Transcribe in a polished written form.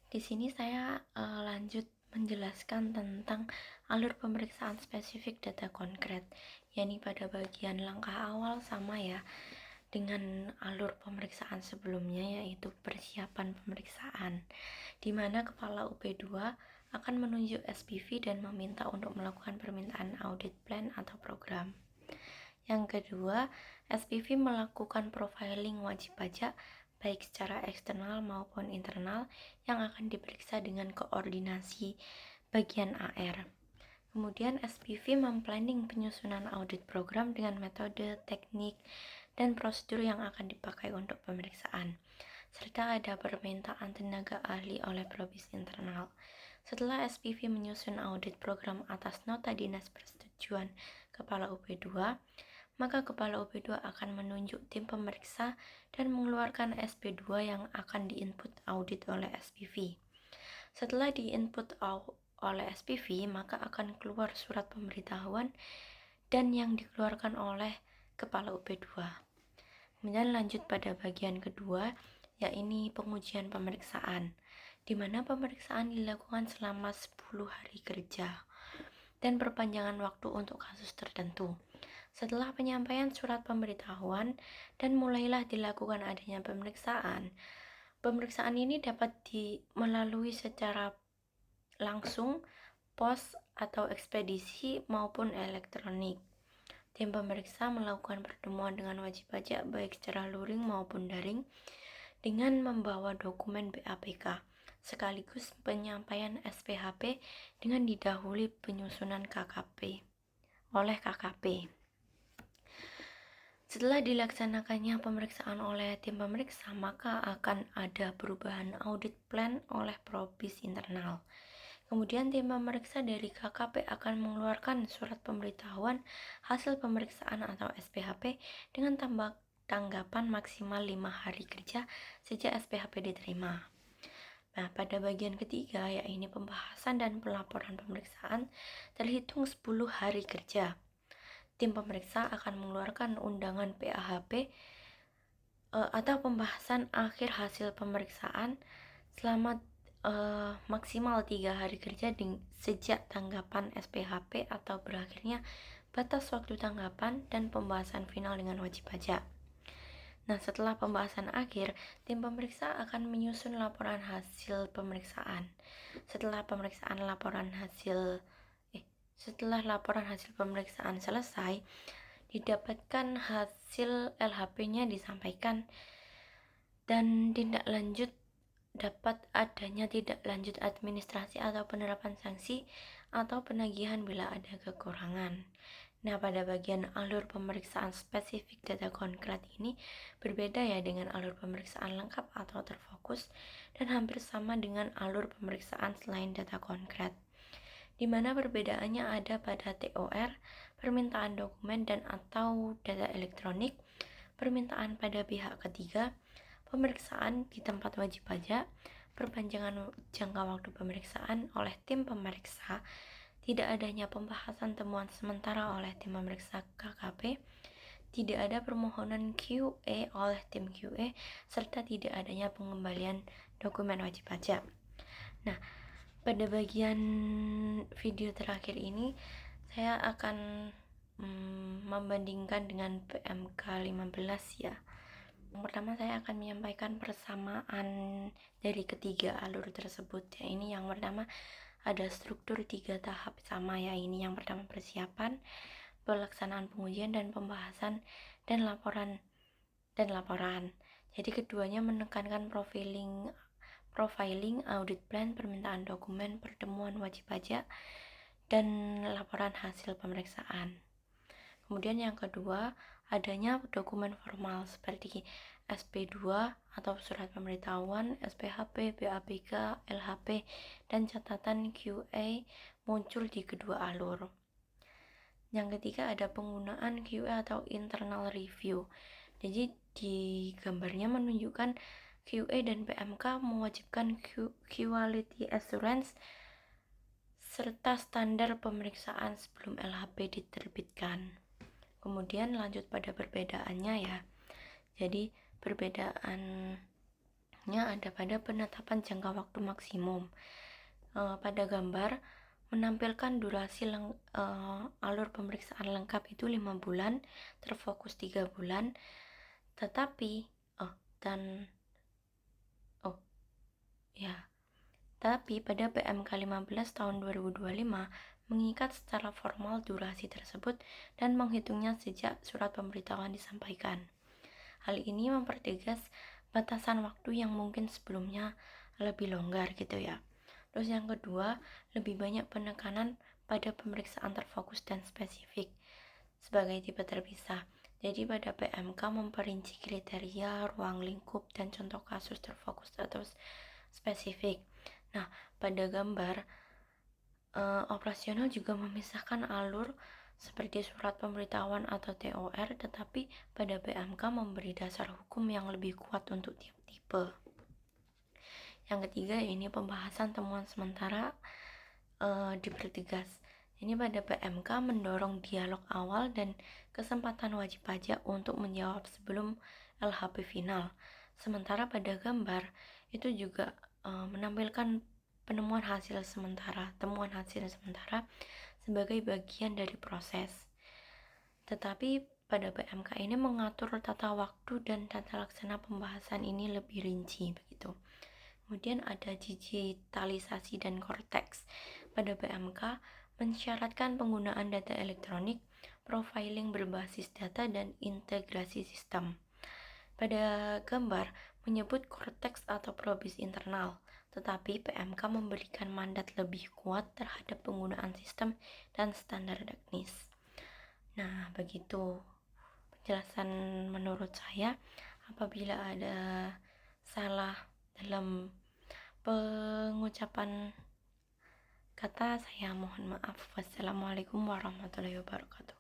Di sini saya lanjut menjelaskan tentang alur pemeriksaan spesifik data konkret, yakni pada bagian langkah awal sama ya dengan alur pemeriksaan sebelumnya, yaitu persiapan pemeriksaan, di mana kepala UP2 akan menunjuk SPV dan meminta untuk melakukan permintaan audit plan atau program. Yang kedua, SPV melakukan profiling wajib pajak baik secara eksternal maupun internal yang akan diperiksa dengan koordinasi bagian AR. Kemudian SPV memplanning penyusunan audit program dengan metode, teknik, dan prosedur yang akan dipakai untuk pemeriksaan, serta ada permintaan tenaga ahli oleh probis internal. Setelah SPV menyusun audit program atas nota dinas persetujuan Kepala UP2, maka Kepala UP2 akan menunjuk tim pemeriksa dan mengeluarkan SP2 yang akan diinput audit oleh SPV. Setelah diinput oleh SPV, maka akan keluar surat pemberitahuan dan yang dikeluarkan oleh Kepala UP2. Kemudian lanjut pada bagian kedua, yakni pengujian pemeriksaan, di mana pemeriksaan dilakukan selama 10 hari kerja dan perpanjangan waktu untuk kasus tertentu. Setelah penyampaian surat pemberitahuan dan mulailah dilakukan adanya pemeriksaan. Pemeriksaan ini dapat melalui secara langsung, pos atau ekspedisi maupun elektronik. Tim pemeriksa melakukan pertemuan dengan wajib pajak baik secara luring maupun daring dengan membawa dokumen BAPK sekaligus penyampaian SPHP dengan didahului penyusunan KKP oleh KKP. Setelah dilaksanakannya pemeriksaan oleh tim pemeriksa, maka akan ada perubahan audit plan oleh probis internal. Kemudian tim pemeriksa dari KKP akan mengeluarkan surat pemberitahuan hasil pemeriksaan atau SPHP dengan tanggapan maksimal 5 hari kerja sejak SPHP diterima. Nah, pada bagian ketiga, yaitu pembahasan dan pelaporan pemeriksaan, terhitung 10 hari kerja. Tim pemeriksa akan mengeluarkan undangan PAHP atau pembahasan akhir hasil pemeriksaan selama maksimal 3 hari kerja sejak tanggapan SPHP atau berakhirnya batas waktu tanggapan dan pembahasan final dengan wajib pajak. Nah, setelah pembahasan akhir, tim pemeriksa akan menyusun laporan hasil pemeriksaan. Setelah laporan hasil pemeriksaan selesai, didapatkan hasil LHP-nya disampaikan dan tindak lanjut dapat adanya tidak lanjut administrasi atau penerapan sanksi atau penagihan bila ada kekurangan. Nah, pada bagian alur pemeriksaan spesifik data konkret ini berbeda ya dengan alur pemeriksaan lengkap atau terfokus dan hampir sama dengan alur pemeriksaan selain data konkret, di mana perbedaannya ada pada TOR, permintaan dokumen dan atau data elektronik, permintaan pada pihak ketiga, pemeriksaan di tempat wajib pajak, perpanjangan jangka waktu pemeriksaan oleh tim pemeriksa, tidak adanya pembahasan temuan sementara oleh tim pemeriksa KKP, tidak ada permohonan QA oleh tim QA, serta tidak adanya pengembalian dokumen wajib pajak. Nah, pada bagian video terakhir ini saya akan membandingkan dengan PMK 15 ya. Yang pertama saya akan menyampaikan persamaan dari ketiga alur tersebut ya. Ini yang pertama ada struktur 3 tahap sama ya. Ini yang pertama persiapan, pelaksanaan pengujian dan pembahasan dan laporan. Jadi keduanya menekankan profiling, audit plan, permintaan dokumen, pertemuan wajib pajak, dan laporan hasil pemeriksaan. Kemudian yang kedua, adanya dokumen formal seperti SP2 atau surat pemberitahuan, SPHP, BAPK, LHP, dan catatan QA muncul di kedua alur. Yang ketiga ada penggunaan QA atau internal review. Jadi di gambarnya menunjukkan QA dan PMK mewajibkan quality assurance serta standar pemeriksaan sebelum LHP diterbitkan. Kemudian lanjut pada perbedaannya ya. Jadi perbedaan Contohnya ada pada penetapan jangka waktu maksimum. Pada gambar menampilkan durasi alur pemeriksaan lengkap itu 5 bulan, terfokus 3 bulan, tetapi dan oh ya tapi pada PMK 15 tahun 2025 mengikat secara formal durasi tersebut dan menghitungnya sejak surat pemberitahuan disampaikan. Hal ini mempertegas batasan waktu yang mungkin sebelumnya lebih longgar gitu ya. Terus yang kedua, lebih banyak penekanan pada pemeriksaan terfokus dan spesifik sebagai tipe terpisah. Jadi pada PMK memperinci kriteria, ruang lingkup, dan contoh kasus terfokus atau spesifik. Nah, pada gambar operasional juga memisahkan alur seperti surat pemberitahuan atau TOR, tetapi pada PMK memberi dasar hukum yang lebih kuat untuk tiap tipe. Yang ketiga ini pembahasan temuan sementara dipertegas. Ini pada PMK mendorong dialog awal dan kesempatan wajib pajak untuk menjawab sebelum LHP final. Sementara pada gambar itu juga menampilkan temuan hasil sementara sebagai bagian dari proses. Tetapi pada PMK ini mengatur tata waktu dan tata laksana pembahasan ini lebih rinci begitu. Kemudian ada digitalisasi dan korteks. Pada PMK mensyaratkan penggunaan data elektronik, profiling berbasis data, dan integrasi sistem. Pada gambar menyebut korteks atau probis internal, tetapi PMK memberikan mandat lebih kuat terhadap penggunaan sistem dan standar teknis. Nah, begitu penjelasan menurut saya. Apabila ada salah dalam pengucapan kata, saya mohon maaf. Wassalamualaikum warahmatullahi wabarakatuh.